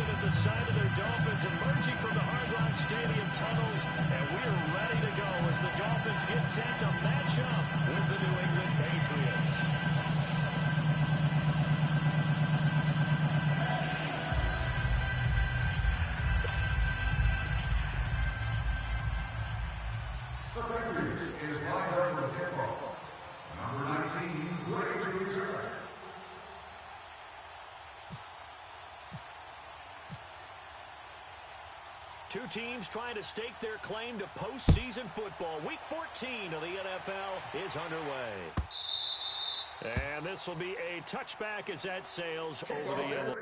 ovation at the sight of their Dolphins emerging from the Hard Rock Stadium tunnels, and we're ready to go as the Dolphins get set to match up with the New England Patriots. The Patriots is lined up for kickoff. Number 19, ready to return. Two teams trying to stake their claim to postseason football. Week 14 of the NFL is underway. And this will be a touchback as that sails over the end.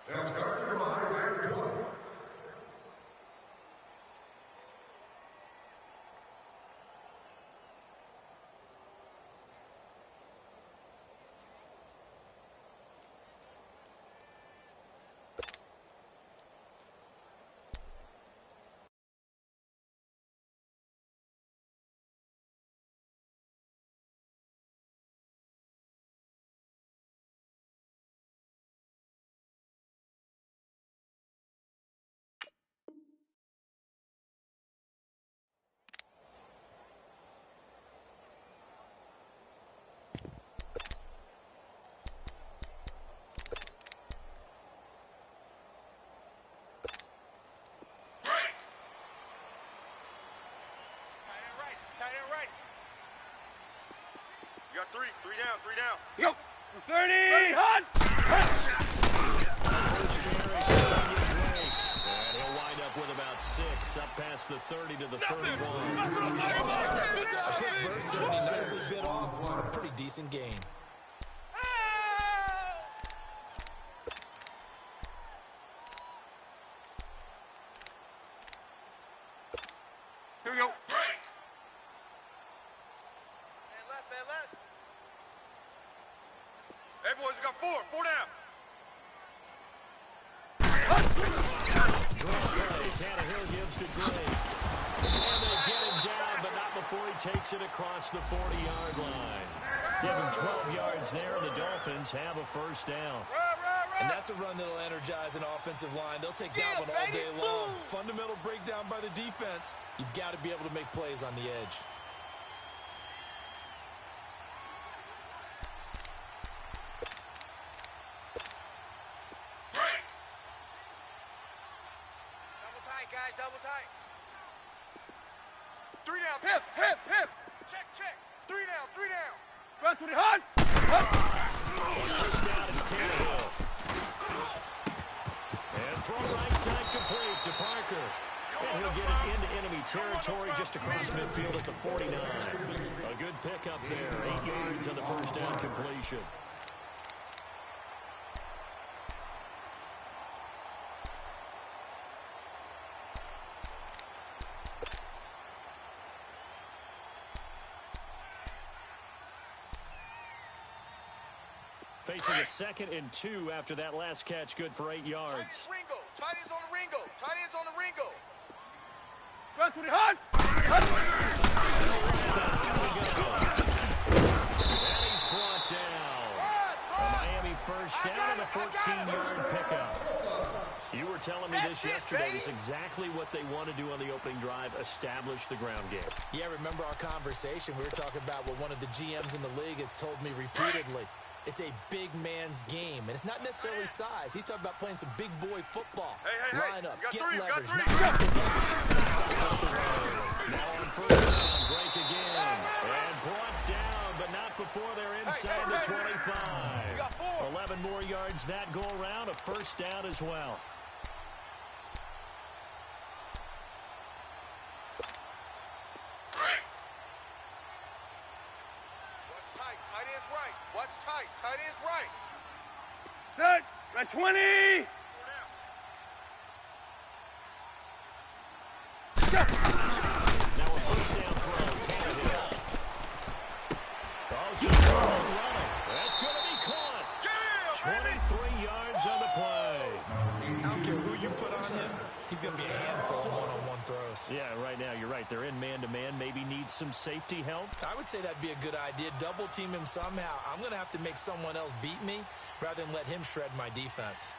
They'll start to drive at 20. You got three down, three down. Go. 30, hunt! And he'll wind up with about 6, up past the 30 to the 31. That's what I'm talking about. A quick burst there, and he nicely bit off a pretty decent gain. Here we go. Left. Hey, boys, we got 4 down. Tannehill gives to Gray. And they get him down, but not before he takes it across the 40-yard line. Give him 12 yards there, and the Dolphins have a first down. And that's a run that'll energize an offensive line. They'll take that one all day long. Fundamental breakdown by the defense. You've got to be able to make plays on the edge. Guys, double tight. 3 down. Hip. Check. 3 down. Run to the hunt. First down is Tannehill. And throw right side complete to Parker. And he'll get it into enemy territory just across midfield at the 49. A good pickup there. 8 yards on the first down completion. Facing a 2nd and 2 after that last catch, good for 8 yards. Tight ends on the Ringo. Tight ends on the Ringo. Run to the hunt. And he's brought down. A Miami first down and a 14-yard pickup. You were telling me this yesterday. This is exactly what they want to do on the opening drive, establish the ground game. Yeah, remember our conversation? We were talking about what one of the GMs in the league has told me repeatedly. It's a big man's game, and it's not necessarily size. He's talking about playing some big boy football. Line up, get leverage. Now on first down, Drake again. And brought down, but not before they're inside the 25. 11 more yards that go around, a first down as well. Tight end's right. Watch tight. Tight end's right. Set. Red 20. Now a first down throw. Tannehill. Oh, strong running. That's going to be caught. 23 yards on the play. I don't care who you put on him. He's going to be a handful of one-on-one throws. Yeah, right now, you're right. They're in man-to-man. Maybe need some safety help. I would say that'd be a good idea. Double team him somehow. I'm going to have to make someone else beat me rather than let him shred my defense.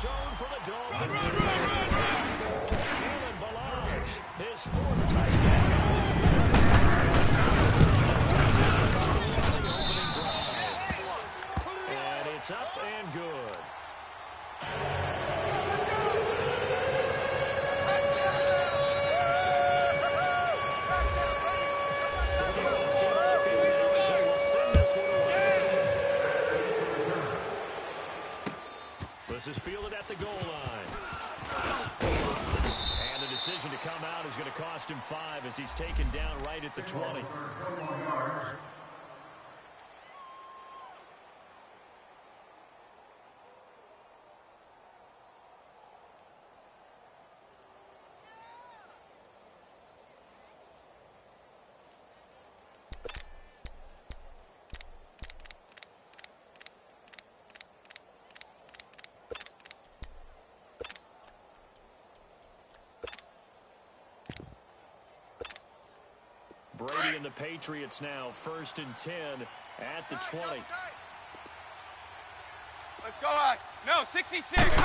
Zone for the Dolphins. His 4th touchdown. And it's up and good. This is fielded at the goal line. And the decision to come out is going to cost him 5 as he's taken down right at the 20. Brady and the Patriots now 1st and 10 at the 20. Let's go on. No, 66. This is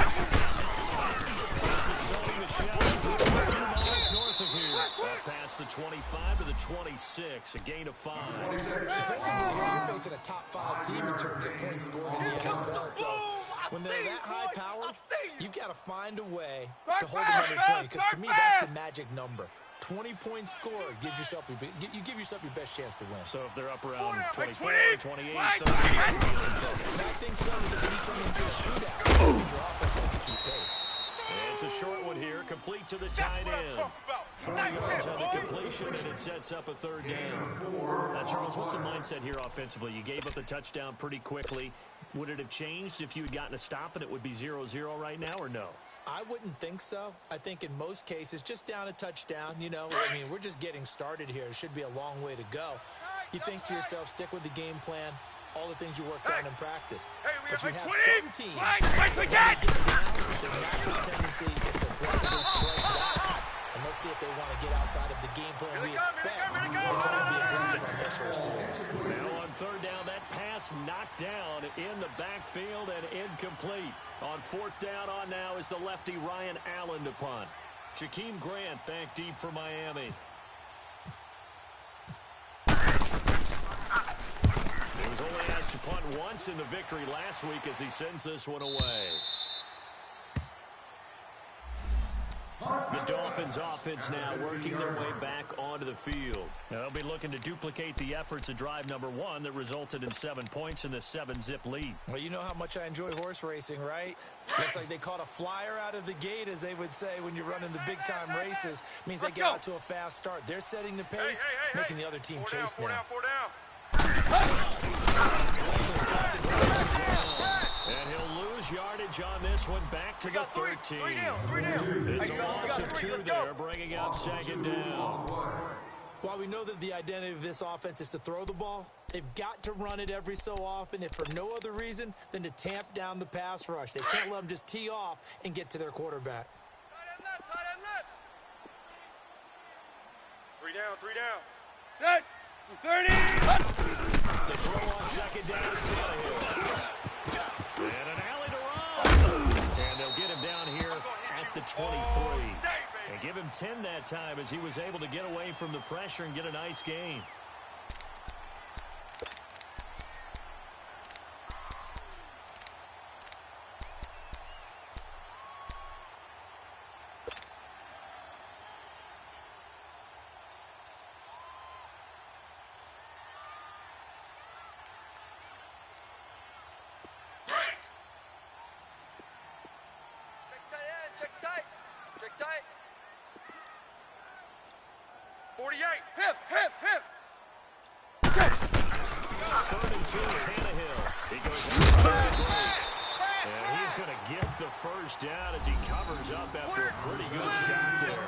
Sony Michel. A few miles north of here. Past the 25 to the 26. A gain of 5. Defensively, you're facing a top 5 team in terms of points scored in the NFL. So when they're that high powered, you've got to find a way to hold them under 20. Because to me, that's the magic number. 20-point score gives yourself you give yourself your best chance to win. So if they're up around 24, 28, I think so, because when you turn into a shootout, your offense has to keep pace. It's a short one here, complete to the tight end. 4 yards on the completion, and it sets up a 3rd down. Now, Charles, what's the mindset here offensively? You gave up the touchdown pretty quickly. Would it have changed if you had gotten a stop and it would be 0-0 right now, or no? I wouldn't think so. I think in most cases, just down a touchdown, you know, I mean, we're just getting started here. It should be a long way to go. You think to yourself, stick with the game plan, all the things you worked on in practice. But you have some teams that get down, their natural tendency is to aggressively strike back. And let's see if they want to get outside of the game plan we expect. They're trying to be aggressive on this receivers. Now on 3rd down, that pass knocked down in the backfield and incomplete. On 4th down on now is the lefty Ryan Allen to punt. Jakeem Grant back deep for Miami. He was only asked to punt 1 once in the victory last week as he sends this one away. The Dolphins offense now working their way back onto the field. They'll be looking to duplicate the efforts of drive number 1 that resulted in 7 points in the 7-zip lead. Well, you know how much I enjoy horse racing, right? Looks like they caught a flyer out of the gate, as they would say when you're running the big-time races. Means they get out to a fast start. They're setting the pace, making the other team chase now. Four down. And he'll lose yardage on this one, back to the 13. Three down. It's a loss of 2 there, bringing up second down. While we know that the identity of this offense is to throw the ball, they've got to run it every so often, if for no other reason than to tamp down the pass rush. They can't let them just tee off and get to their quarterback. Tight end left. 3 down. Set. 30. The throw on second down is Tannehill. And an alley to run. And they'll get him down here at the 23. And give him 10 that time as he was able to get away from the pressure and get a nice gain. Check tight. 48. Hip. 3rd and 2, Tannehill. He goes out to the break. And he's going to get the first down as he covers up after a pretty good shot there.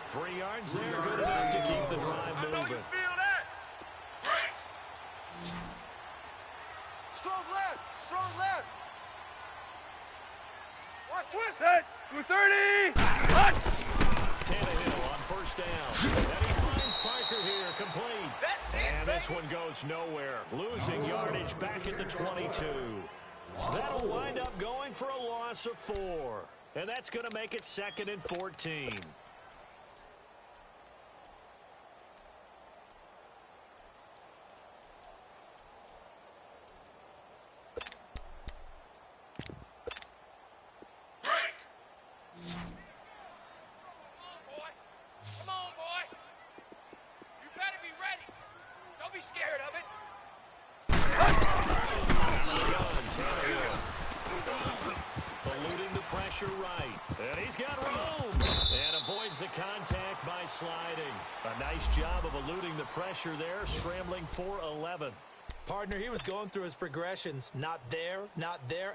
3 yards there, good enough to keep the drive I know you moving. feel that. Strong left. Watch twist. Set. 30. Tannehill on first down. And he finds Parker here, complete. That's it, And this one goes nowhere. Losing yardage back at the 22. That'll wind up going for a loss of 4. And that's going to make it 2nd and 14. Scared of it. Eluding the pressure right. And he's got room. And avoids the contact by sliding. A nice job of eluding the pressure there, scrambling for 11. Partner, he was going through his progressions. Not there.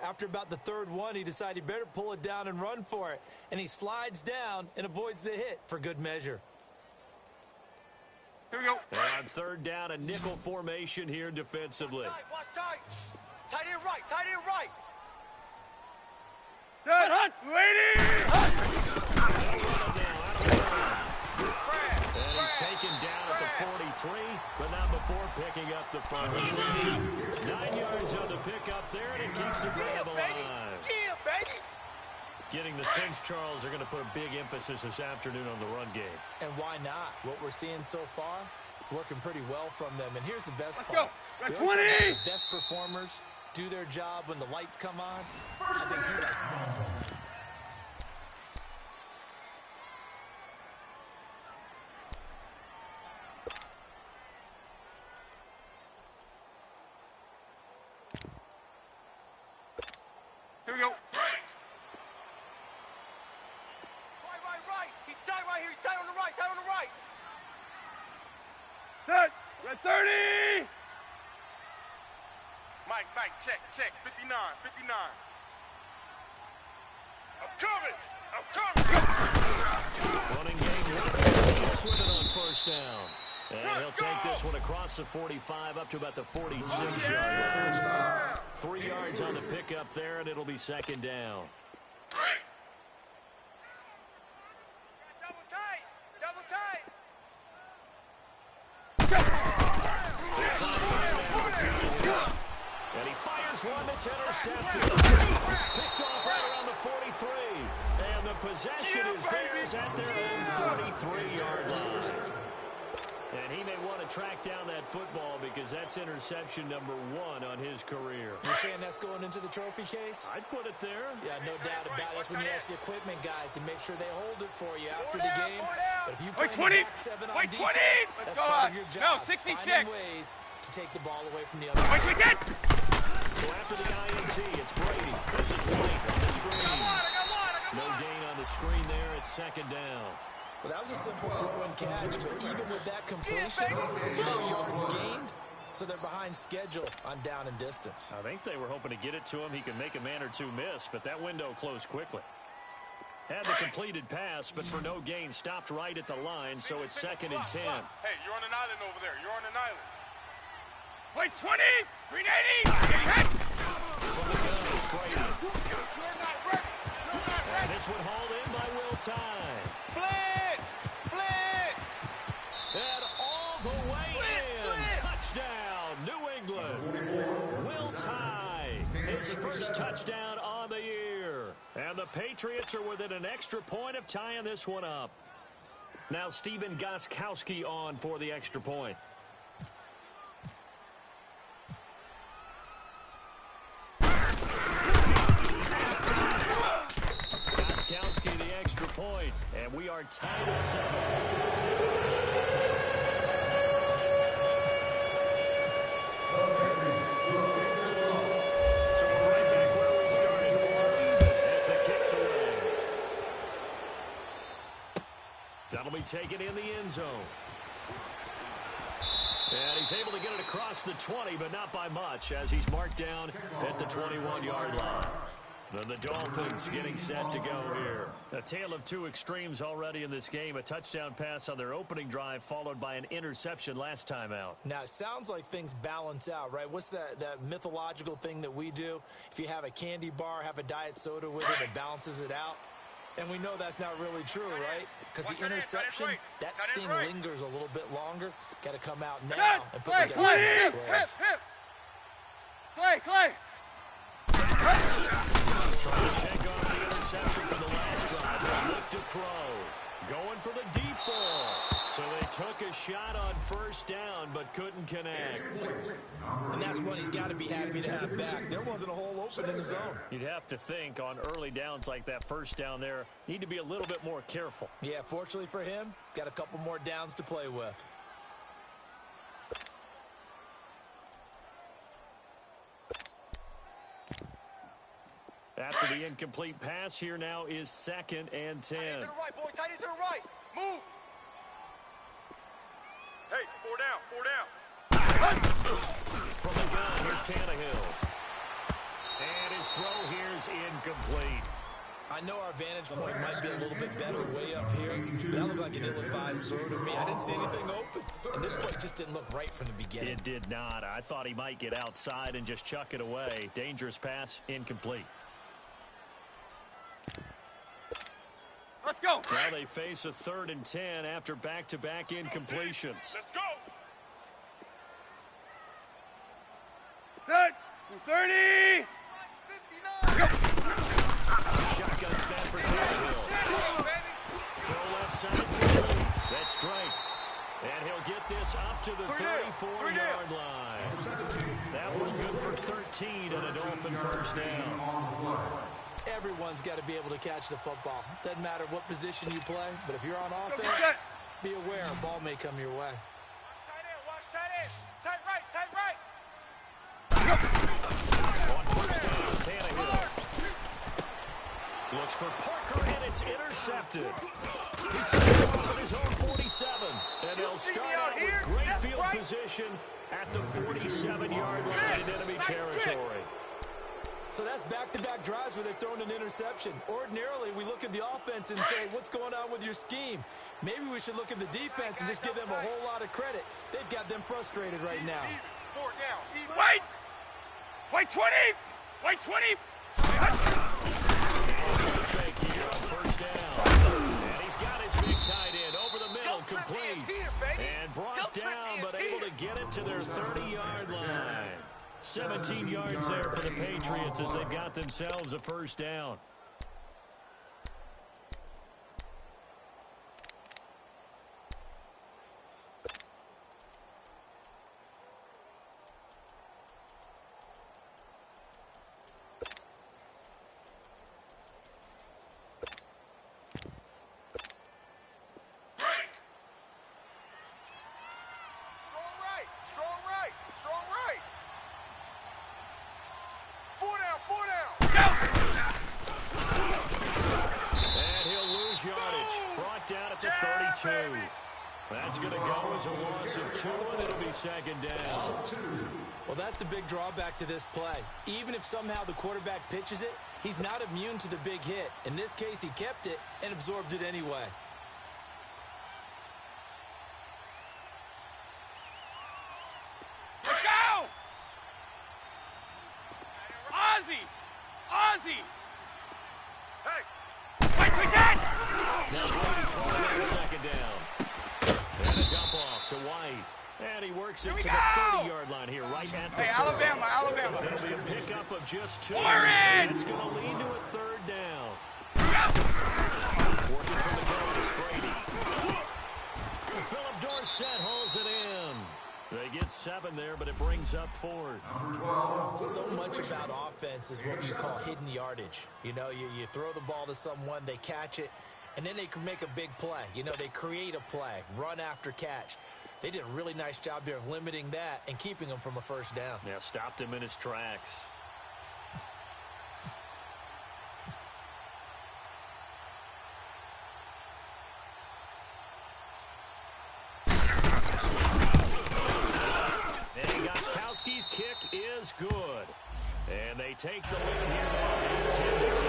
After about the 3rd one, he decided he better pull it down and run for it. And he slides down and avoids the hit for good measure. Here we go. And on 3rd down, a nickel formation here defensively. Watch tight. Tight end right. Set. Hunt. Lady. And he's taken down at the 43, but not before picking up the first. 9 yards on the pickup there, and it keeps the drive alive. Yeah, baby. Getting the Saints, Charles, are going to put a big emphasis this afternoon on the run game. And why not? What we're seeing so far, it's working pretty well from them. And here's the best Let's part. go. We 20. always say the best performers do their job when the lights come on. I think he likes that. Here we go. Right. He's tight right here. He's tight on the right. Set. Red 30. Mike, check. 59. I'm coming. Running game, check with it on first down. And he'll take this one across the 45 up to about the 46-yard line. 3 yards on the pickup there, and it'll be 2nd down. Double tight. And he fires one that's intercepted. Picked off right around the 43. And the possession is theirs at their own 43-yard line. And he may want to track down that football because that's interception number 1 on his career. You're saying that's going into the trophy case? I'd put it there. Yeah, no doubt about it. That's when you ask the equipment guys to make sure they hold it for you after the game. But if you play the back 7 on defense, that's part of your job. No, 66. Finding ways to take the ball away from the other. So after the INT, it's Brady. This is White on the screen. No gain on the screen there. It's second down. Well, that was a simple throw and catch, but even with that completion, 0 yards gained, so they're behind schedule on down and distance. I think they were hoping to get it to him. He could make a man or two miss, but that window closed quickly. Had the completed pass, but for no gain, stopped right at the line, so it's second and 10. Hey, you're on an island over there. You're on an island. Wait, 20, 380. From the gun, it's Brady. You're not ready. You're not And ready. this one hauled in by Will Tye. Blitz! Blitz! And all the way in. Blitz! Touchdown, New England. Will Tye, his first touchdown on the year. And the Patriots are within an extra point of tying this one up. Now Steven Gostkowski on for the extra point. Gostkowski the extra point, and we are tied at 7. So we're right back where we started, as the kick's away. That'll be taken in the end zone. And he's able to get it across the 20, but not by much, as he's marked down at the 21-yard line. Then the Dolphins getting set to go here. A tale of two extremes already in this game. A touchdown pass on their opening drive, followed by an interception last time out. Now, it sounds like things balance out, right? What's that mythological thing that we do? If you have a candy bar, have a diet soda with it, it balances it out. And we know that's not really true, right? Because the interception, that sting lingers a little bit longer. Got to come out now and put the guys in this place. Clay. Trying to check off the interception for the last drive. They look to throw. Going for the deep ball. So they took a shot on first down, but couldn't connect. And that's one he's got to be happy to have back. There wasn't a hole open in the zone. You'd have to think on early downs like that first down there, need to be a little bit more careful. Yeah, fortunately for him, got a couple more downs to play with. After the incomplete pass, here now is second and 10. Tight end to the right, boy. Tight end to the right. Move. Hey, 4 down. 4 down. From the gun, here's Tannehill. And his throw here's incomplete. I know our vantage point might be a little bit better way up here, but that looked like an ill-advised throw to me. I didn't see anything open, and this play just didn't look right from the beginning. It did not. I thought he might get outside and just chuck it away. Dangerous pass, incomplete. Let's go. Now they face a 3rd and 10 after back-to-back incompletions. Let's go. Set. 30. 59. Shotgun snap for Tannehill. Throw left side. That's straight. And he'll get this up to the 34-yard line. That was good for 13 and a Dolphin first down. Everyone's got to be able to catch the football. Doesn't matter what position you play, but if you're on offense, be aware a ball may come your way. Watch tight end. Tight right. Tight right. On first down, Tannehill looks for Parker, and it's intercepted. He's picked off at his own 47, and they'll start out with great field position at the 47-yard line in enemy territory. So that's back-to-back drives where they've thrown an interception. Ordinarily, we look at the offense and say, what's going on with your scheme? Maybe we should look at the defense and just give them a whole lot of credit. They've got them frustrated right now. 4 down. Wait, 20. Wait, 20. Fake here on first down. And he's got his big tight end over the middle, complete. And brought down, but able to get it to their 30-yard line. 17 yards there for the Patriots as they've got themselves a first down. right. 4 down, 4 down. And he'll lose yardage. Brought down at the 32. That's going to go as a loss of 2, and it'll be second down. Well, that's the big drawback to this play. Even if somehow the quarterback pitches it, he's not immune to the big hit. In this case, he kept it and absorbed it anyway. Let's go! Ozzy! Ozzy! Hey, Wait, we can! Now Brady calling on second down. And a dump off to White. And he works it to the 30-yard line here, right at the 30. Hey, Alabama, Alabama. It'll be a pickup of just 2. Warren! That's going to lead to a third down. Working from the gun is Brady. Philip Dorsett hauls it in. They get 7 there, but it brings up 4th. So much about offense is what you call hidden yardage. You know, you throw the ball to someone, they catch it, and then they can make a big play. You know, they create a play, run after catch. They did a really nice job there of limiting that and keeping him from a first down. Yeah, stopped him in his tracks. And Gostkowski's kick is good. And they take the lead here now at 10-7.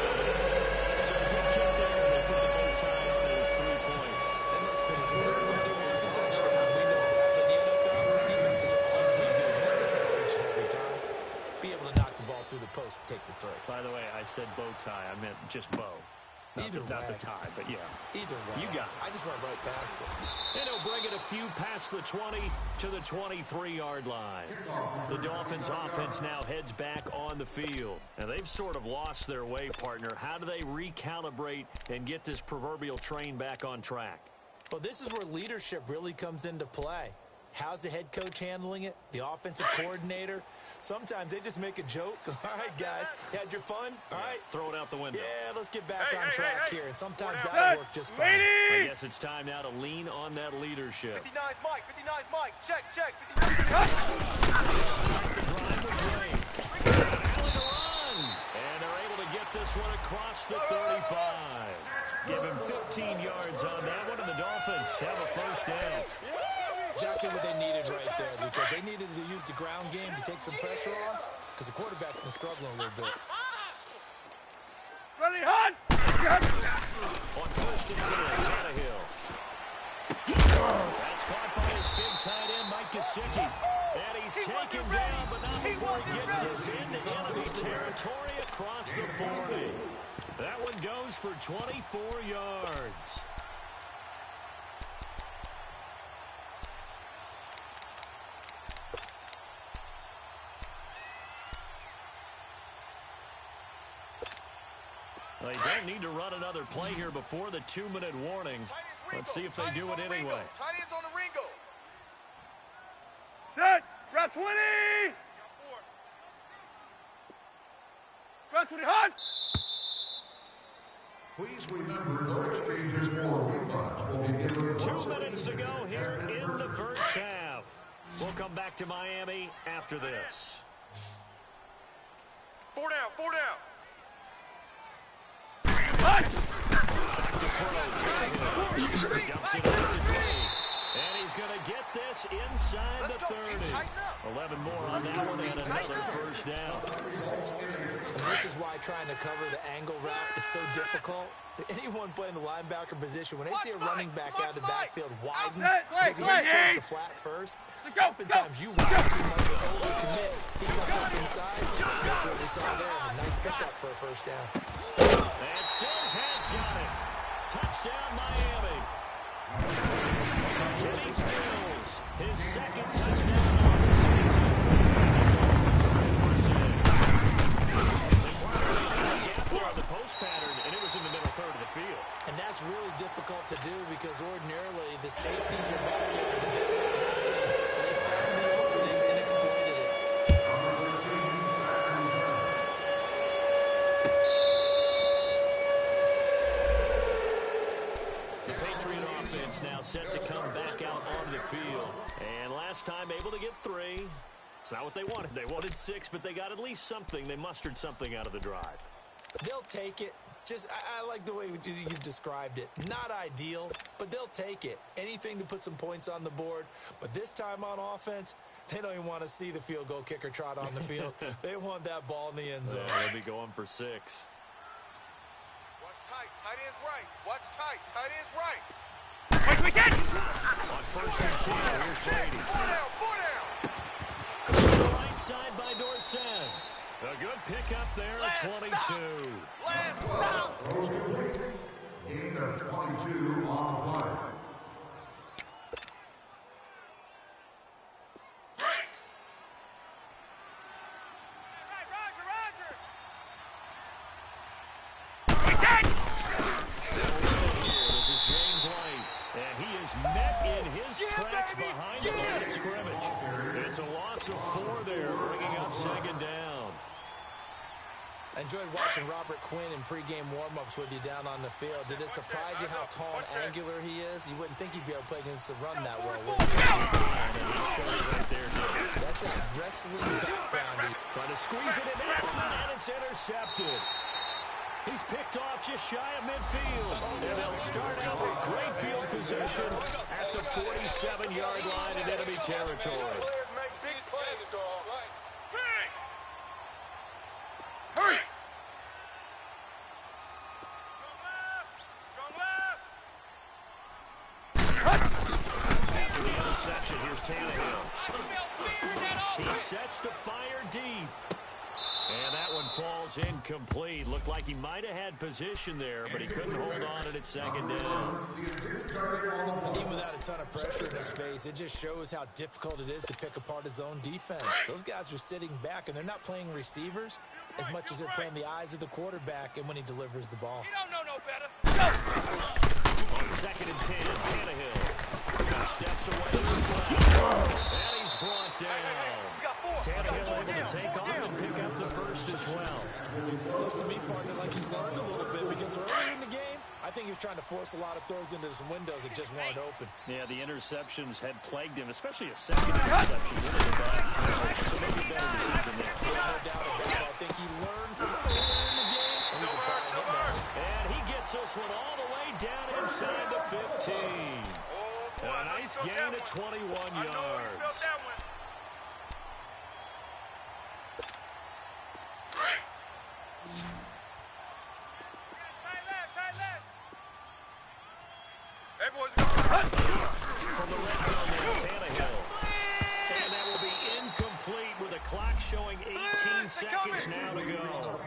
So a good kick there. They put the bow tie on it at 3 points. And let's face it, everybody wants a touchdown. We know that. But the NFL, defenses are awfully good. You're not discouraged every time. Be able to knock the ball through the post and take the throw. By the way, I said bow tie. I meant just bow. Not the tie, but yeah. Either way. You got it. I just went right past it. And he'll bring it a few past the 20 to the 23-yard line. The Dolphins offense now heads back on the field. And they've sort of lost their way, partner. How do they recalibrate and get this proverbial train back on track? Well, this is where leadership really comes into play. How's the head coach handling it? The offensive coordinator? Sometimes they just make a joke. All right, guys, you had your fun? All right. Throw it out the window. Yeah, let's get back on track here. And sometimes Set. that'll work just fine. I guess it's time now to lean on that leadership. 59's Mike, 59's Mike. Check, check. 59. And they're able to get this one across the 35. Give him 15 yards on that one, and the Dolphins have a first down. Exactly what they needed right there, because they needed to use the ground game to take some pressure off, because the quarterback's been struggling a little bit. Ready, hunt! On first and 10, Tannehill. That's caught by his big tight end, Mike Gesicki. And he's taken down, but not before he gets us into enemy territory across the 40. That one goes for 24 yards. They don't need to run another play here before the 2-minute warning. Let's see if they do it anyway. Tight ends on the Ringo. Set! Route 20! Route 20, hunt! Please remember, no exchanges or refunds will be given. 2 minutes to go here in the first half. We'll come back to Miami after this. 4 down, 4 down. Hunt! Dumps it over to Dre. And he's going to get this inside the 30. 11 more on that one and another first down. And this is why trying to cover the angle route is so difficult. Anyone playing the linebacker position, when they see a running back out of the backfield widen, because he has to face the flat first, oftentimes you watch too much to overcommit. He comes up inside. That's what we saw there. A nice pickup for a first down. And Stills has got it. Touchdown, Miami. Kenny Stills, his second touchdown on the season. And the Dolphins are 0 for 6. They partnered the gap there on the post pattern, and it was in the middle third of the field. And that's really difficult to do because ordinarily the safeties are back there with the head down. They found the opening and exploited it. The Patriot offense now set to come back out onto the field. And last time able to get 3. It's not what they wanted. They wanted 6, but they got at least something. They mustered something out of the drive. They'll take it. I like the way you described it. Not ideal, but they'll take it. Anything to put some points on the board. But this time on offense, they don't even want to see the field goal kicker trot on the field. They want that ball in the end zone. They'll be going for 6. Watch tight. Tight end's right. Watch tight. Tight end's right. Wait, get! On 1st and 10, here's Brady. Four down. The right side by Dorsett. A good pickup there at 22. Last stop. Gain of 22 on the play. This is James White, and he is met in his tracks behind the line of scrimmage. It's a loss of 4 there, bringing up 2nd down. I enjoyed watching Robert Quinn in pregame warm-ups with you down on the field. Did it surprise you how tall and angular he is? You wouldn't think he'd be able to play against the run that well, would you? Right there, That's that wrestling background. trying to squeeze it in, and it's intercepted. He's picked off just shy of midfield. And they'll start out with great field position at the 47-yard line in enemy territory. Players make big plays, dog. Hurry! Strong left. After the interception, here's Tannehill. He sets to fire deep. And that one falls incomplete. Looked like he might have had position there, but he couldn't hold on at 2nd down. Even without a ton of pressure in his face, it just shows how difficult it is to pick apart his own defense. Those guys are sitting back, and they're not playing receivers as much as they're playing the eyes of the quarterback and when he delivers the ball. You don't know no better. On 2nd and 10, Tannehill steps away to his left. And he's brought down. Tannehill able to take off and pick up the 1st as well. Looks to me, partner, like he's learned a little bit because earlier in the game, I think he was trying to force a lot of throws into some windows that just weren't open. Yeah, the interceptions had plagued him, especially a 2nd interception. Really bad. So maybe a better decision there. No doubt about it. I think he learned from earlier in the game, and he's applying it now. And he gets this one all the way down inside the 15. Oh, boy, A nice gain of 21 yards. From the red zone now, Tannehill. And that will be incomplete with a clock showing 18 seconds now to go.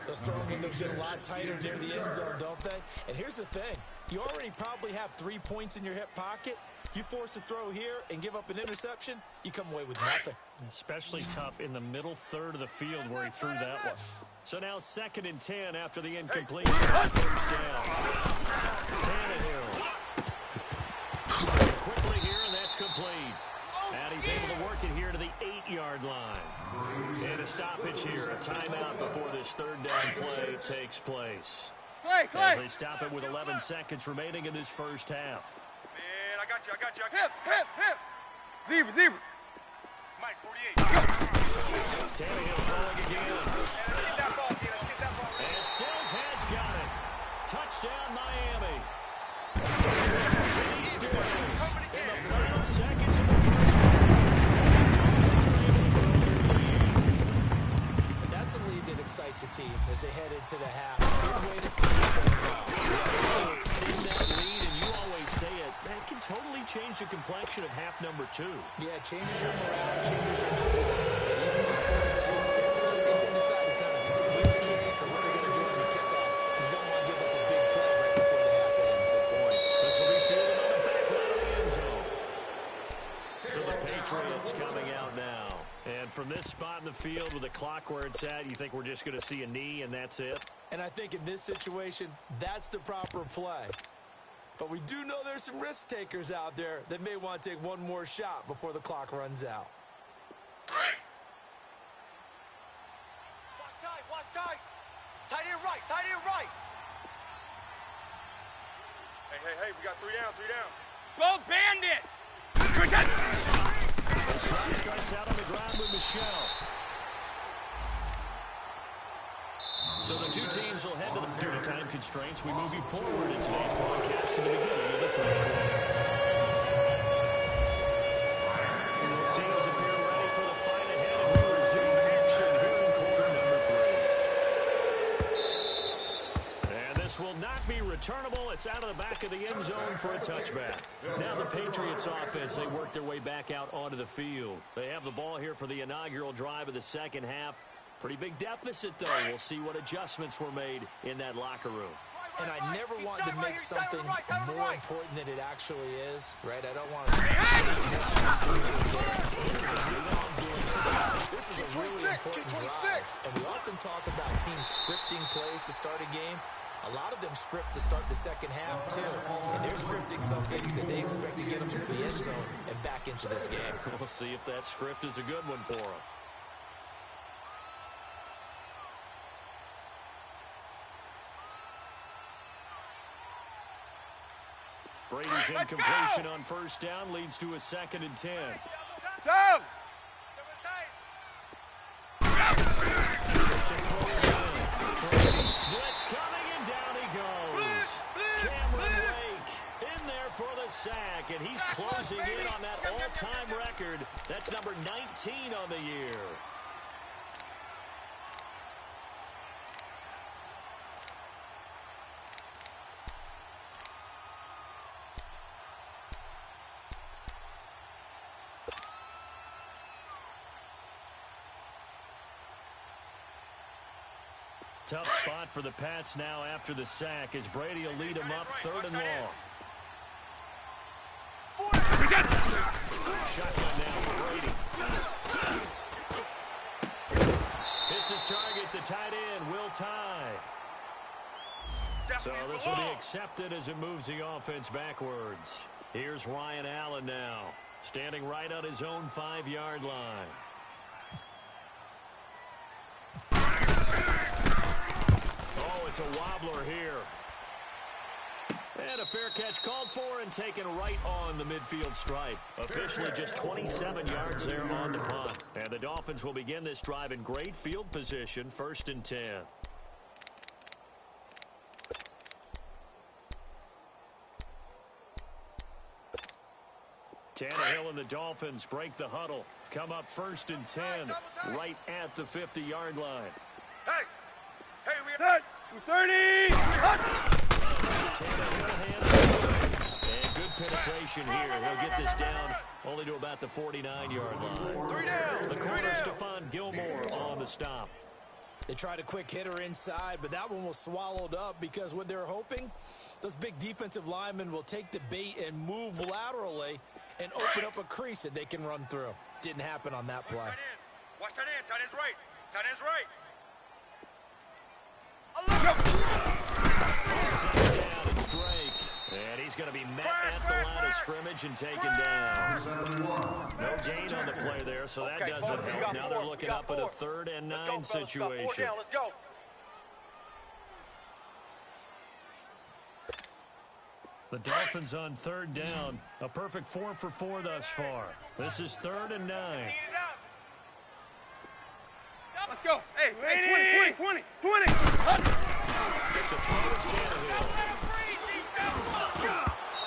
Those throwing windows get a lot tighter near the end zone, don't they? And here's the thing. You already probably have 3 points in your hip pocket. You force a throw here and give up an interception, you come away with nothing. Especially tough in the middle third of the field where he threw that one. So now 2nd and 10 after the incompletion. 1st down. Tannehill. Quickly here, and that's complete. And he's able to work it here to the 8-yard line. And a stoppage here, a timeout before this 3rd down play takes place. Clay! As they stop it with 11 seconds remaining in this 1st half. Man, I got you. Hip! Zebra! Mike, 48. Tannehill throwing again. Get that ball, get that ball. And Stills has got it. Touchdown, Miami. Kenny Stills in the final seconds of the 1st half. And that's a lead that excites a team as they head into the half. Good way to finish things off. You extend that lead, and you always say it, that can totally change the complexion of half number 2. Yeah, it changes your morale, changes your mental. Let's see if they decide to kind of squib the kick or what they're going to do on the kickoff. You don't want to give up a big play right before the half ends. This will be fielded on the back line of the end zone. So the Patriots coming out now. And from this spot in the field with the clock where it's at, you think we're just going to see a knee and that's it? And I think in this situation, that's the proper play. But we do know there's some risk takers out there that may want to take one more shot before the clock runs out. Watch tight. Tight end right. Hey, we got 3 down. Go bandit! This clock Starts out on the ground with Michelle. So the two teams will head to the due to time constraints. We move you forward in today's broadcast to the beginning of the third quarter. Both teams appear ready for the fight ahead, and we resume action here in quarter number 3. And this will not be returnable. It's out of the back of the end zone for a touchback. Now the Patriots offense, they work their way back out onto the field. They have the ball here for the inaugural drive of the second half. Pretty big deficit, though. We'll see what adjustments were made in that locker room. And I never want to make something more important than it actually is, right? I don't want to... This is a really important drive. And we often talk about teams scripting plays to start a game. A lot of them script to start the second half, too. And they're scripting something that they expect to get them into the end zone and back into this game. We'll see if that script is a good one for them. Brady's incompletion on first down leads to a 2nd and 10. So. Blitz coming, and down he goes. Cameron Wake in there for the sack, and he's closing in on that all-time record. That's number 19 on the year. Tough spot for the Pats now after the sack as Brady will lead them up 3rd and long. Shotgun now for Brady. Hits his target, the tight end, Will Tye. So this will be accepted as it moves the offense backwards. Here's Ryan Allen now, standing right on his own 5-yard line. It's a wobbler here. And a fair catch called for and taken right on the midfield stripe. Officially just 27 yards there on the punt. And the Dolphins will begin this drive in great field position, 1st and 10. Tannehill and the Dolphins break the huddle. Come up 1st and 10, right at the 50-yard line. Hey, we Set. 30. And good penetration here. He'll get this down only to about the 49-yard line. 3 down. The corner, Stephon Gilmore on the stop. They tried a quick hitter inside, but that one was swallowed up because what they're hoping, those big defensive linemen will take the bait and move laterally and open up a crease that they can run through. Didn't happen on that play. Watch tight end. Tight end's right. Tight end's right. It's Drake. And he's going to be met at the line of scrimmage and taken down. No gain on the play there, so that doesn't help. Now they're looking up at a 3rd and 9 situation. 4 down. Let's go. The Dolphins on 3rd down. A perfect 4 for 4 thus far. This is 3rd and 9. Let's go. Hey, 20. It's a throw to Tannehill.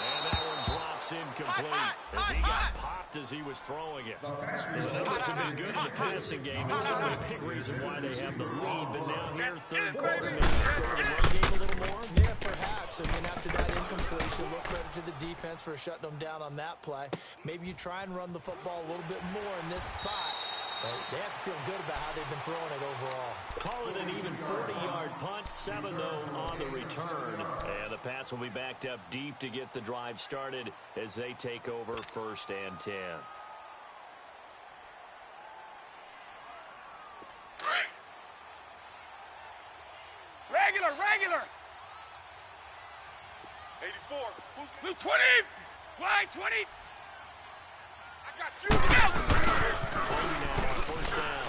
And that one drops incomplete as he got popped as he was throwing it. The numbers have been good in the passing game, and certainly a big reason why they have the lead. But now here, 3rd quarter, maybe start the run game a little more. Yeah, perhaps. I mean, after that incompletion, look credit to the defense for shutting them down on that play. Maybe you try and run the football a little bit more in this spot. They have to feel good about how they've been throwing it overall. Call it an even 40-yard punt, 7 though on the return. And the Pats will be backed up deep to get the drive started as they take over 1st and 10. Regular. 84. Who's Blue 20. Fly 20. I got you. First down.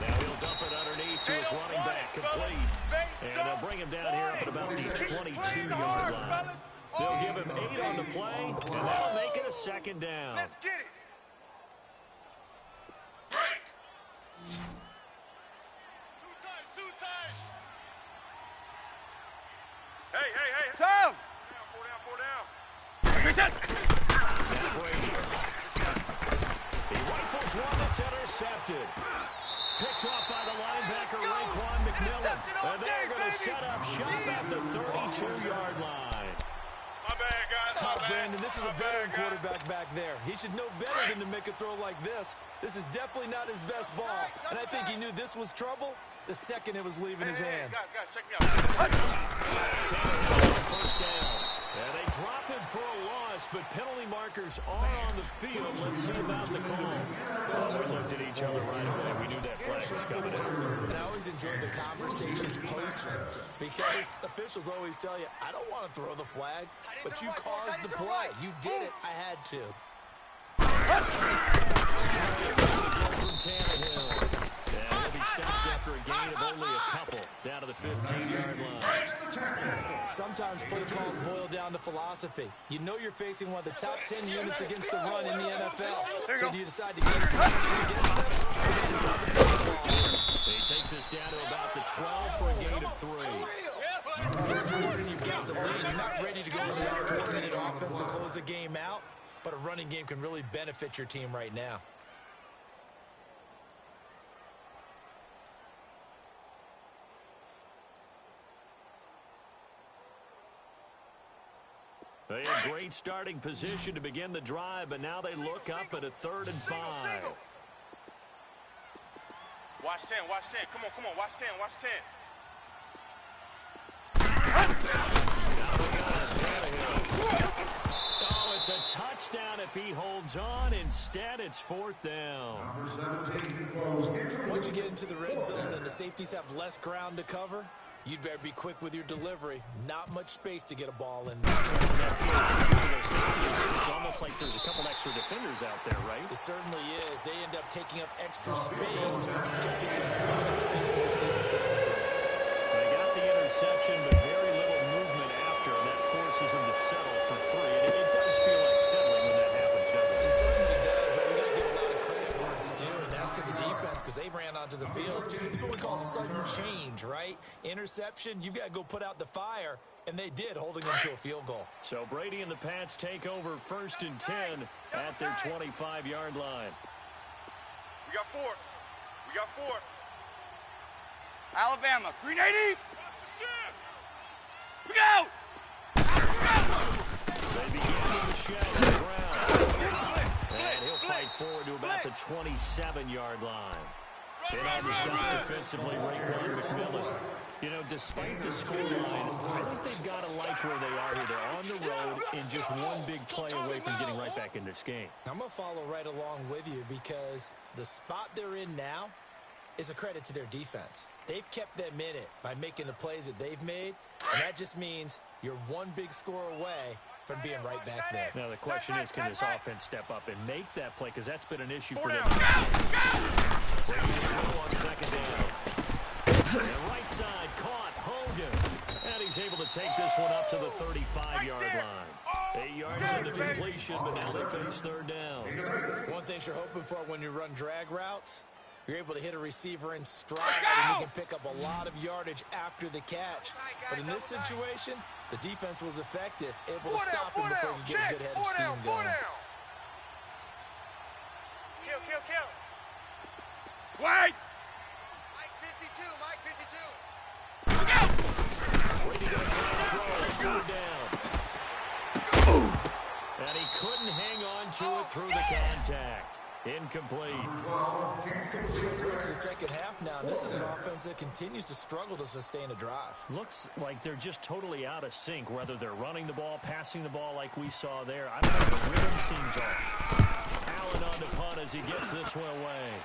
Now he'll dump it underneath to his running back, complete. And they'll bring him down here up at about the 22-yard line. They'll give him 8 on the play, and that'll make it a 2nd down. Let's get it. Two times. Hey. Sam! Four down. Reset! Brady. He rifles one that's intercepted. Picked off by the linebacker, Raekwon McMillan. And they're going to set up shop at the 32-yard line. My bad, guys. My bad. Brandon, this is a veteran quarterback back there. He should know better than to make a throw like this. This is definitely not his best ball. And I think he knew this was trouble the second it was leaving his hand. Guys, check me out. First down. And they drop him for a loss, but penalty markers are on the field. Let's see about the call. Well, we looked at each other right away. We knew that flag was coming in. And I always enjoy the conversation post because officials always tell you, I don't want to throw the flag, but you caused the play. You did it. I had to. From Tannehill. And he'll be stopped after a gain of only a couple down to the 15-yard line. Sometimes play calls boil down to philosophy. You know you're facing one of the top 10 units against the run in the NFL. So do you decide to get some action against them, or do you decide to throw the ball? He takes us down to about the 12 for a gain of 3. You've got the lead. You're not ready to go with that 4-minute offense to close the game out, but a running game can really benefit your team right now. They had great starting position to begin the drive, but now they look up at a 3rd and 5. Watch 10. Come on, watch 10. Oh, it's a touchdown if he holds on. Instead, it's 4th down. Once you get into the red zone and the safeties have less ground to cover, you'd better be quick with your delivery. Not much space to get a ball in there. It's almost like there's a couple extra defenders out there, right? It certainly is. They end up taking up extra space just because there's not enough space for receivers to run through. They got the interception, but very little movement after, and that forces them to settle for 3. It does feel like settling when that happens, doesn't it? It certainly does, but we got to give a lot of credit where it's due, and that's to the defense because they ran onto the field. It's what we call sudden change, right? Interception, you've got to go put out the fire, and they did, holding them to a field goal. So Brady and the Pats take over 1st and 10 at their 25-yard line. We got 4. Alabama, green 80! We go! They begin with the shell on the ground. And he'll fight forward to about the 27-yard line. And on the stop defensively, Raekwon McMillan. You know, despite the scoreline, I think they've got to like where they are here. They're on the road and just one big play away from getting right back in this game. I'm going to follow right along with you because the spot they're in now is a credit to their defense. They've kept them in it by making the plays that they've made, and that just means you're one big score away from being right back there. Now, the question is, can this offense step up and make that play? Because that's been an issue for them. Brady on 2nd down. And right side caught Hogan. And he's able to take this one up to the 35-yard line. 8 yards into completion, but now they face 3rd down. One thing you're hoping for when you run drag routes, you're able to hit a receiver in stride, and you can pick up a lot of yardage after the catch. But in this situation, the defense was effective, able to stop him before you get a good head of steam going. Kill. Wait! Mike 52. Brady going to try to throw it, 3rd down. And he couldn't hang on to it through the contact. Incomplete. We're into the second half now, and this is an offense that continues to struggle to sustain a drive. Looks like they're just totally out of sync, whether they're running the ball, passing the ball like we saw there. I don't know, the rhythm seems off. Allen on the punt as he gets this one away.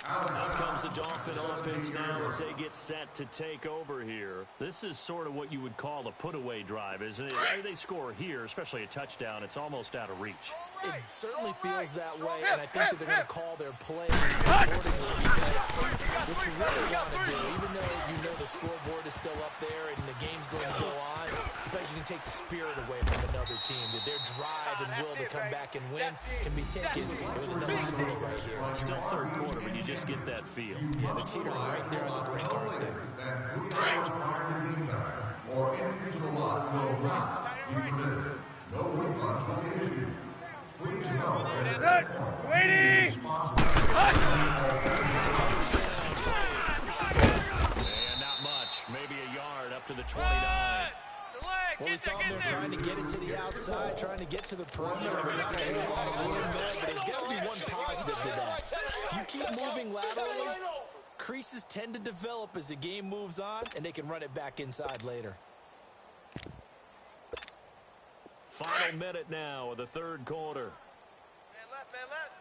Out comes the Dolphin offense now as they get set to take over here. This is sort of what you would call a put-away drive, isn't it? They score here, especially a touchdown. It's almost out of reach. It certainly feels that way, and I think that they're going to call their plays accordingly, because what you really want to do, even though you know the scoreboard is still up there and the game's going to go on, I think you can take the spirit away from another team. That their drive and will to come back and win can be taken with another score right here. It's still third quarter, but you just get that feel. Yeah, they're teetering right there on the brink, aren't they? Or entry to the lot will not be permitted. No refunds will be issued. Please know that Waiting! And not much. Maybe a yard up to the 29. Well, we saw them there trying to get it to the outside, trying to get to the perimeter. I mean, not a whole lot of room there, but there's got to be one positive to that. If you keep moving laterally, creases tend to develop as the game moves on, and they can run it back inside later. Final minute now of the third quarter. Man left, man left.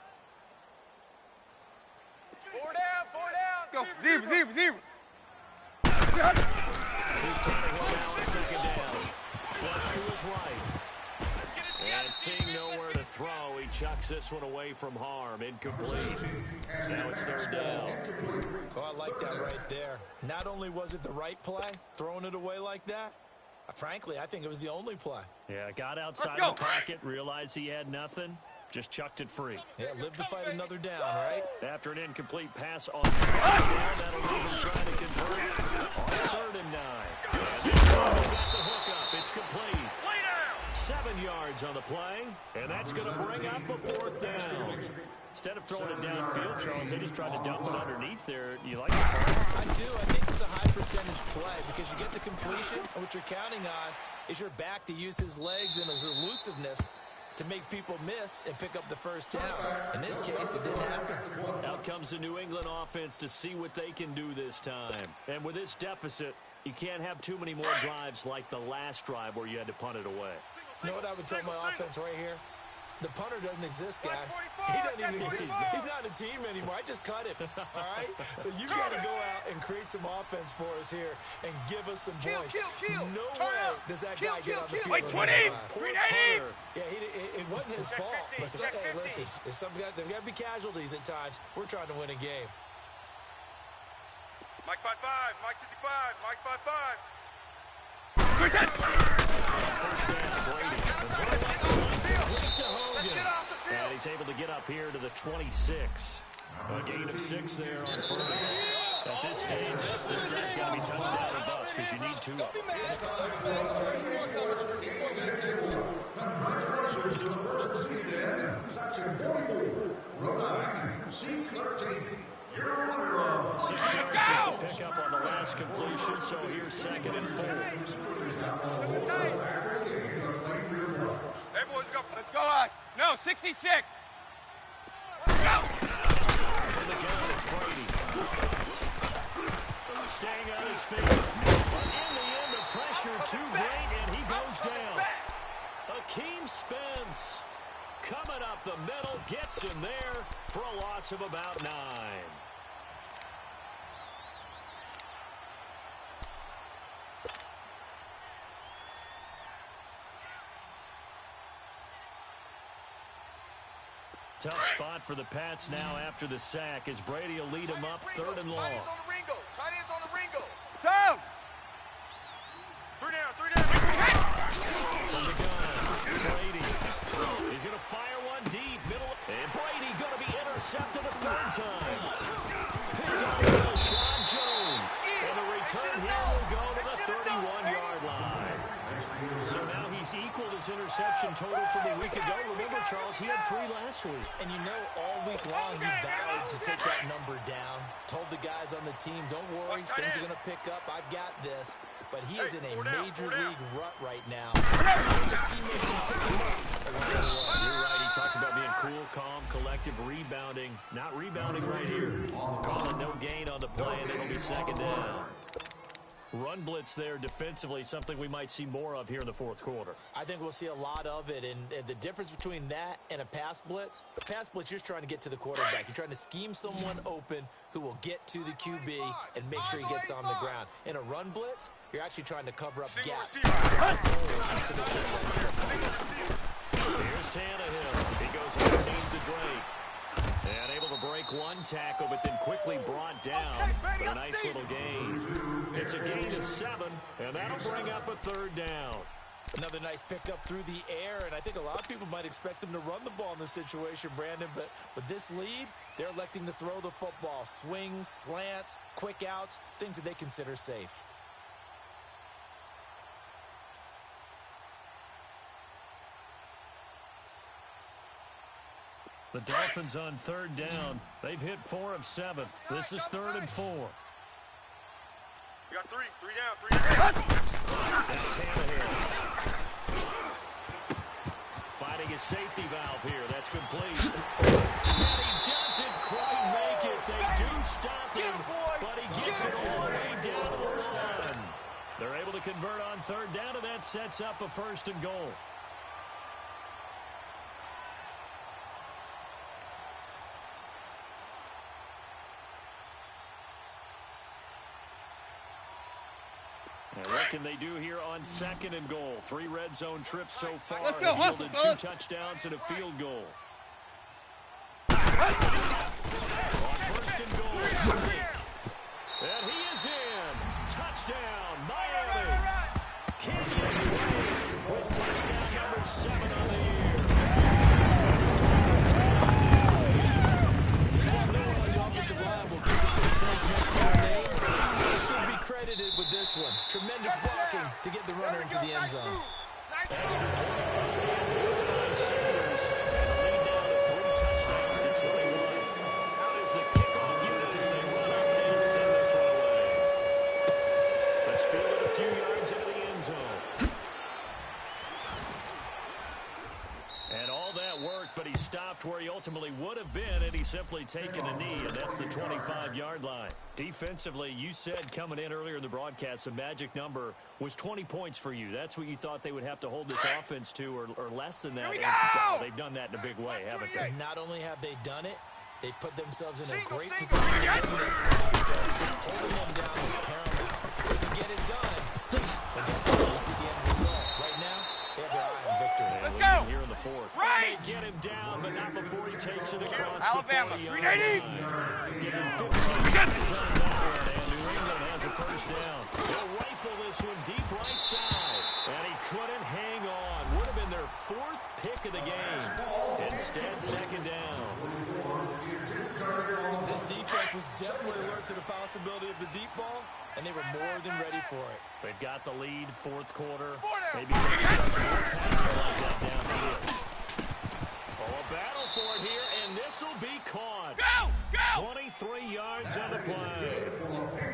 Four down. Go, zero. He's trying to go down on second down. Flush to his right. And seeing nowhere to throw, he chucks this one away from harm. Incomplete. Now it's third down. Oh, I like that right there. Not only was it the right play, throwing it away like that, frankly, I think it was the only play. Yeah, got outside the pocket, realized he had nothing, just chucked it free. Yeah, live to fight another down, right? After an incomplete pass on second down, that'll leave him trying to convert it on third and 9. And this time he's got the hook up. It's complete. 7 yards on the play, and that's going to bring up a fourth down. Instead of throwing it downfield, Charles, they just tried to dump it underneath there. You like it? I do. I think it's a high percentage play because you get the completion, and what you're counting on is your back to use his legs and his elusiveness to make people miss and pick up the first down. In this case, it didn't happen. Out comes the New England offense to see what they can do this time. And with this deficit, you can't have too many more drives like the last drive where you had to punt it away. You know what I would tell my offense right here? The punter doesn't exist, guys. He doesn't even exist. He's not a team anymore. I just cut him, all right? So you got to go out and create some offense for us here and give us some points. No way does that guy get on the field. Wait, 20! Green 80! Yeah, it wasn't his fault. But hey, listen, there's got to be casualties at times. We're trying to win a game. Mike 5-5, Mike 55, Mike 5-5. First down, Brady. Let's get off the field. And he's able to get up here to the 26. A gain of 6 there on first. At this stage, this drive's got to be touchdown or bust because you need 2 of them. Section 44, Rhode Island, C13. You're winner of 6 yards is the pickup on the last completion, so here's 2nd and 4. Hey, boys, go. Let's go, no, 66. In the gun, it's Brady. Staying on his feet. But in the end, the pressure too great, and he goes down. Akeem Spence coming up the middle, gets him there for a loss of about 9. Tough spot for the Pats now after the sack as Brady will lead him up 3rd and long. Tight ends on the Ringo. Tight ends on the Ringo. Sound! 3 down. From the gun, Brady. He's going to fire one deep, middle. And Brady going to be intercepted a 3rd time. Picked off by Sean Jones. And the return here will go to the 31-yard line. So now he's equaled his interception total from a week ago. Remember, Charles, he had 3 last week. And you know, all week long, he vowed to take that number down. Told the guys on the team, don't worry, things are going to pick up. I've got this. But he is in a major league rut right now. His teammates can pick him up. You're right. He talked about being cool, calm, collective, rebounding. Not rebounding right here. Calling no gain on the play, and it'll be 2nd down. Run blitz there defensively, something we might see more of here in the 4th quarter. I think we'll see a lot of it, and the difference between that and a pass blitz, you're just trying to get to the quarterback. You're trying to scheme someone open who will get to the QB and make sure he gets on the ground. In a run blitz, you're actually trying to cover up gaps. Here's Tannehill. He goes tackle, but then quickly brought down. But a nice little gain. It's a gain of 7, and that'll bring up a 3rd down. Another nice pickup through the air, and I think a lot of people might expect them to run the ball in this situation, Brandon, but with this lead, they're electing to throw the football. Swings, slants, quick outs, things that they consider safe. The Dolphins on 3rd down. They've hit 4 of 7. This is 3rd and 4. We got 3 down. That's Tannehill. Finding his safety valve here. That's complete. And he doesn't quite make it. They do stop him, but he gets it all the way down to the line. They're able to convert on 3rd down, and that sets up a 1st and goal. And what can they do here on 2nd and goal? 3 red zone trips so far. Let's go, They've yielded 2 touchdowns and a field goal. On 1st and goal. And he is in. Touchdown, Miami. Kenyon Drake with touchdown number 7 on the year. The offensive line will give us some points next to their name. They should be credited with this one. Tremendous blocking to get the runner into the end zone. But he stopped where he ultimately would have been, and he's simply taken a knee, and that's the 25-yard line. Defensively, you said coming in earlier in the broadcast, the magic number was 20 points for you. That's what you thought they would have to hold this offense to, or less than that. And, wow, they've done that in a big way, haven't they? Not only have they done it, they put themselves in a great position to win this one, because holding them down is paramount. They can get it done, but that's the way you see the end result. Right now, they have their eye on victory. Let's go! Here in the 4th. Right! They get him down, but not before he takes it across Alabama, the 40-yard 380! line. Give him 15 yards on that one, and New England has a 1st down. They'll rifle this one deep right side, and he couldn't hang on. Would have been their 4th pick of the game. Instead, 2nd down. This defense was definitely alert to the possibility of the deep ball, and they were more than ready for it. They've got the lead, 4th quarter. Maybe like that downfield. Oh, a battle for it here, and this will be caught. Go! Go! 23 yards on the play.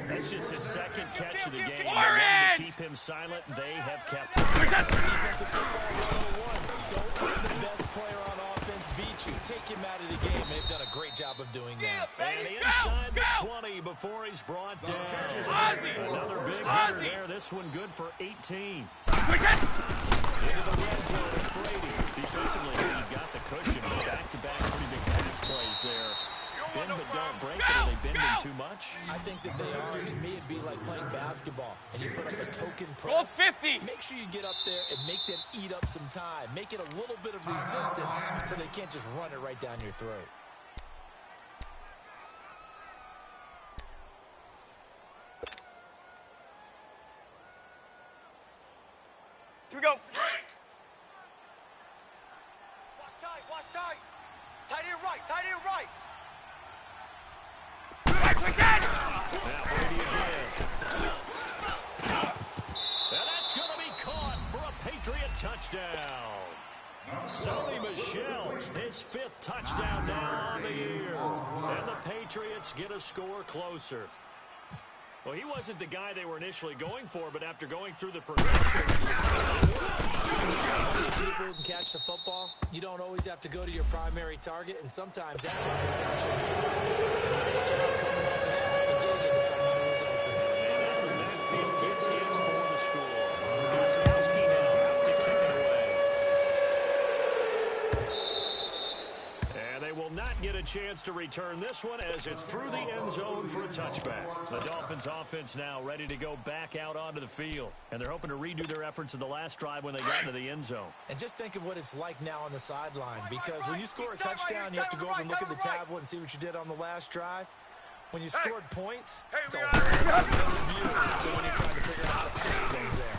That's just his 2nd catch of the game. They Orange! wanted to keep him silent. They have kept him. Defensive football 101. Don't let the best player on offense beat you. Take him out of the game. They've done a great job of doing that. And inside the 20 before he's brought down. Another big hitter there. This one good for 18. Into the red zone, it's Brady. Defensively, you've got the cushion. Back-to-back pretty big pass plays there. Bend but don't break it. Are they bending too much? I think that they are. To me, it'd be like playing basketball, and you put up a token Gold press. 50! Make sure you get up there and make them eat up some time. Make it a little bit of resistance so they can't just run it right down your throat. Here we go. Watch tight, watch tight. Tight end right, tight end right. Now Brady again. And that's going to be caught for a Patriot touchdown. Sonny Michel, his 5th touchdown now on the year. And the Patriots get a score closer. Well, he wasn't the guy they were initially going for, but after going through the progression. People who can catch the football, you don't always have to go to your primary target, and sometimes that target is actually nice job coming off the net and getting into someone who is open. And out of the backfield gets in for the score. Gostkowski now out to kick it away. And they will not get a chance to return this one as it's through the end zone for a touchback. The Dolphins offense now ready to go back out onto the field. And they're hoping to redo their efforts in the last drive when they got into the end zone. And just think of what it's like now on the sideline, because when you score a touchdown, you have to go over and look at the tablet and see what you did on the last drive. When you scored points, it's a whole different view when you're trying to figure out how to fix things there.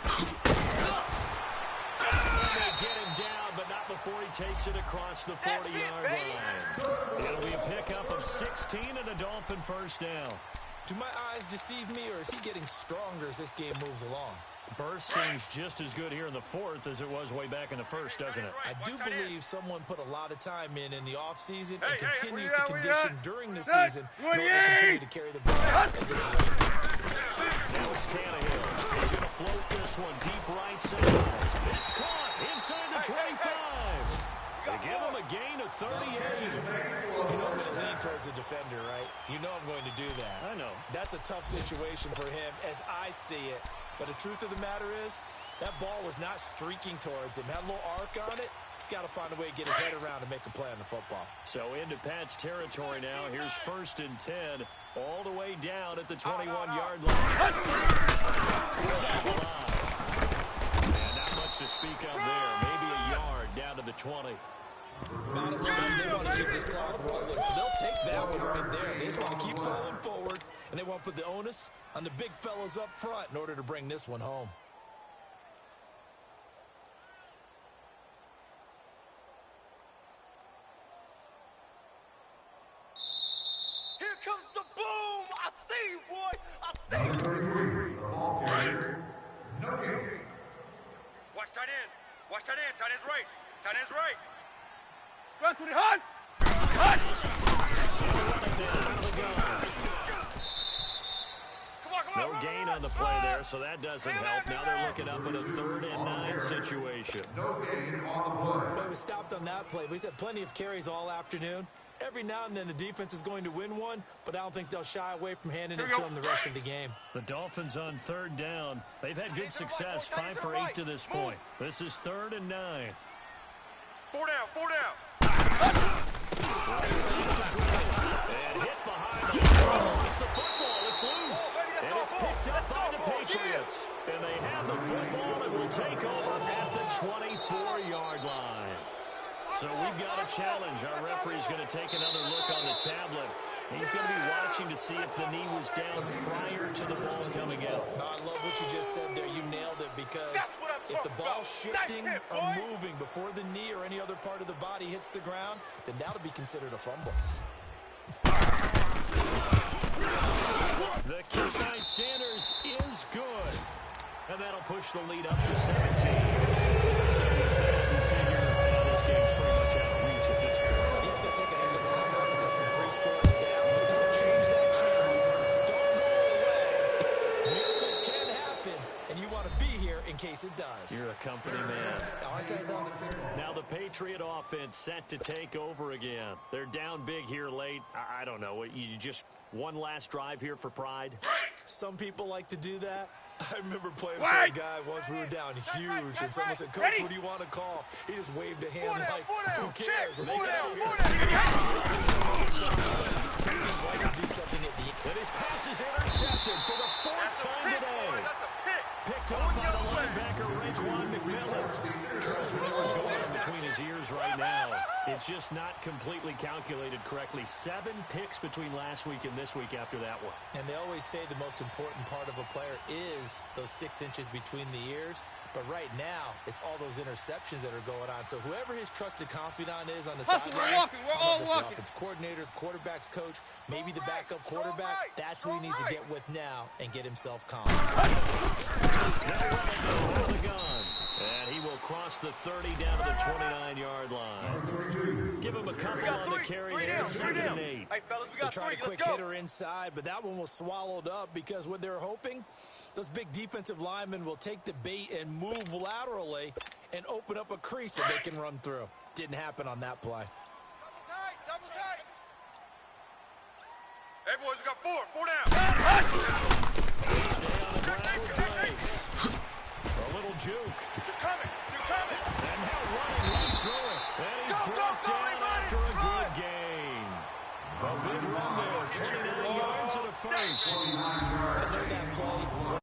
They get him down, but not before he takes it across the 40-yard line. It'll be a pickup of 16 and a Dolphin first down. Do my eyes deceive me, or is he getting stronger as this game moves along? Burst seems just as good here in the fourth as it was way back in the first, doesn't it? I do believe someone put a lot of time in the offseason and continues to condition during the season in order to continue to carry the ball. Now it's Tannehill. He's going to float this one deep right side. It's caught inside the 25. They give him a gain of 38. You know I'm going to lean towards the defender, right? You know I'm going to do that. I know. That's a tough situation for him as I see it. But the truth of the matter is, that ball was not streaking towards him. Had a little arc on it. He's got to find a way to get his head around and make a play on the football. So into Pat's territory now. Here's 1st and 10, all the way down at the 21-yard line. And not much to speak of there. Maybe a yard down to the 20. They want to keep this clock rolling, so they'll take that one right there. They just want to keep falling forward, and they want to put the onus on the big fellas up front in order to bring this one home. Here comes the boom! I see you, boy! I see you! 33, the ball carrier, no gain. Watch tight end. Watch tight end. Tight end's right. Tight end's right. Run to the hunt! Hunt! No gain on the play there, so that doesn't help. Now they're looking up at a 3rd and 9 situation. No gain on the play. But he was stopped on that play. But he's had plenty of carries all afternoon. Every now and then the defense is going to win one, but I don't think they'll shy away from handing it to him the rest of the game. The Dolphins on 3rd down. They've had good success, 5 for 8 to this point. This is 3rd and 9. 4 down, 4 down. And hit behind the ball. It's the football. It's loose. And it's picked up by the Patriots. And they have the football and will take over at the 24-yard line. So we've got a challenge. Our referee's going to take another look on the tablet. He's going to be watching to see if the knee was down prior to the ball coming out. I love what you just said there. You nailed it, because if the ball's shifting or moving before the knee or any other part of the body hits the ground, then that'll be considered a fumble. The kick by Sanders is good. And that'll push the lead up to 17. So this game's pretty much out of reach at this point. You have to take a heck of a comeback to come from 3 scores down. But don't change that channel. Don't go away. Miracles can happen, and you want to be here in case it does. You're a company man. Aren't I, though? Now the Patriot offense set to take over again. They're down big here late. I don't know. You just one last drive here for pride? Some people like to do that. I remember playing for a guy once. We were down huge, and someone said, "Coach, what do you want to call?" He just waved a hand like, "Who cares?" Some teams like to do something at the end. And his pass is intercepted for the 4th time today. That's a pick. Picked up by the linebacker, Raekwon McMillan. Shows whatever's going on between his ears right now. It's just not completely calculated correctly. 7 picks between last week and this week after that one. And they always say the most important part of a player is those 6 inches between the ears. But right now, it's all those interceptions that are going on. So whoever his trusted confidant is on the sideline, we're all walking. Offense coordinator, quarterback's coach, maybe the backup quarterback, that's who he needs to get with now and get himself calm. The gun. And he will cross the 30 down to the 29-yard line. Give him a couple on the carry here, 2nd and 8. Hey, fellas, we They got tried 3. a quick Let's go. hitter inside, but that one was swallowed up because what they're hoping, those big defensive linemen will take the bait and move laterally and open up a crease that they can run through. Didn't happen on that play. Double tight, double tight. Hey, boys, we got 4. 4 down. Stay on the ground for play. A little juke. They're coming. They're coming. And now running right through it. And he's brought down after a good gain. 29 yards to the first. I know that play.